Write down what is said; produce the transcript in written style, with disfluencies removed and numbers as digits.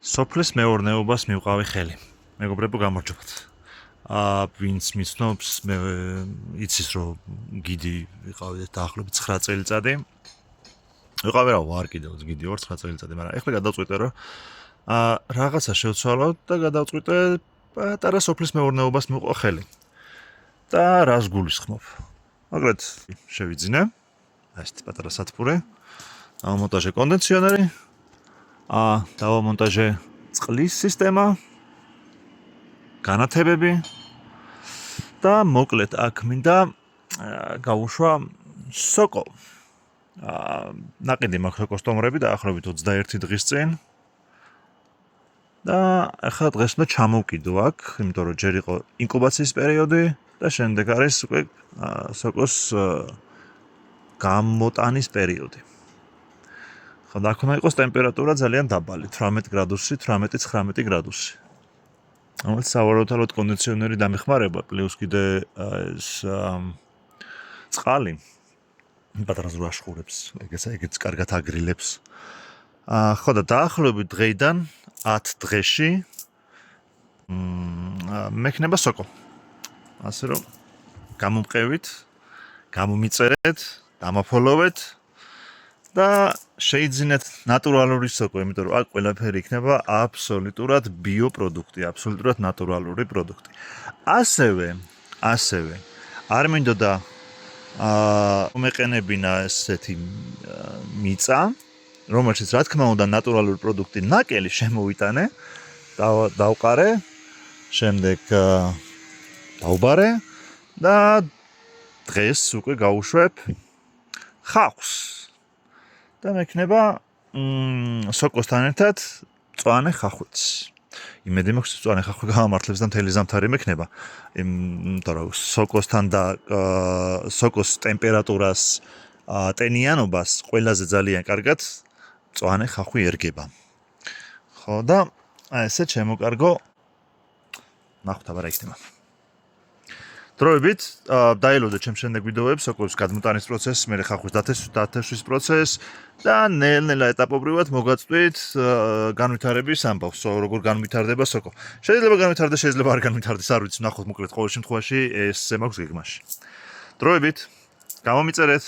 სოფლის მეურნეობას მივყავი ხელი. მეგობრებო, გამარჯობათ. ვინც მიცნობს, მე იცის რომ გიდი ვიყავი დაახლოებით 9 წელიწადი. ვიყავი რა ვარ კიდევ გიდი 9 წელიწადი, მაგრამ ეხლა გადავწყვიტე რომ რაღაცა შევცვალოთ და გადავწყვიტე პატარა სოფლის მეურნეობას მივყვა ხელი. და რას გულისხმობ? მაგალითად, შევიძინე ეს პატარა სათბური, დავამონტაჟე კონდენსიონერი, დავამონტაჟე წყლის სისტემა, განათებები და მოკლედ აქ მინდა გავუშვა სოკო. ნაყიდი მაქვს სოკოს ტომრები დაახლოებით 21 დღის წინ. და ახლა დღეს უნდა ჩამოვკიდო აქ, იმიტომ რომ ჯერ იყო ინკუბაციის პერიოდი და შემდეგ არის უკვე სოკოს გამოტანის პერიოდი. ხო, და აქ უნდა იყოს ტემპერატურა ძალიან დაბალი, 18 გრადუსი, 18-19 გრადუსი. რომელიც სავარაუდოდ კონდენსიონერი დამეხმარება, პლუს კიდე ეს წყალი პატარა ზრუ აშხურებს, ეგეც კარგად აგრილებს. ხო და დაახლოებით დღეიდან 10 დღეში მექნება სოკო. ასე რომ გამომყევით, გამომიწერეთ, დამაფოლოვეთ და შეიძინეთ ნატურალური სოკო, იმიტომ რომ აქ ყველაფერი იქნება აბსოლუტურად ბიოპროდუქტი, აბსოლუტურად ნატურალური პროდუქტი. ასევე არ მინდოდა უმეყენებინა ესეთი მიწა, რომელშიც რა თქმა უნდა ნატურალური პროდუქტი ნაკელი შემოვიტანე, დავყარე, შემდეგ დავბარე და დღეს უკვე გავუშვებ ხავხს. და მექნება სოკოსთან ერთად მწვანე ხახვიც. იმედი მაქვს მწვანე ხახვი გამართლებს და მთელი ზამთარი მექნება. იმიტომ რომ სოკოსთან და სოკოს ტემპერატურას ტენიანობას ყველაზე ძალიან კარგად მწვანე ხახვი ერგება. ხო და ესე შემოკარგო ნახოთ აბა რა იქნება. დროებით დაელოდე ჩემს შემდეგ ვიდეოებს სოკოს გადმოტანის პროცესს, მე ხახვის დათესვის პროცესს და ნელ-ნელა ეტაპობრივად მოგაწვით განვითარების ამბავს, როგორ განვითარდება სოკო. შეიძლება განვითარდეს, შეიძლება არ განვითარდეს, არ ვიცი, ნახოთ მოკლედ ყოველ შემთხვევაში ესე მაქვს გეგმაში. დროებით გამომიწერეთ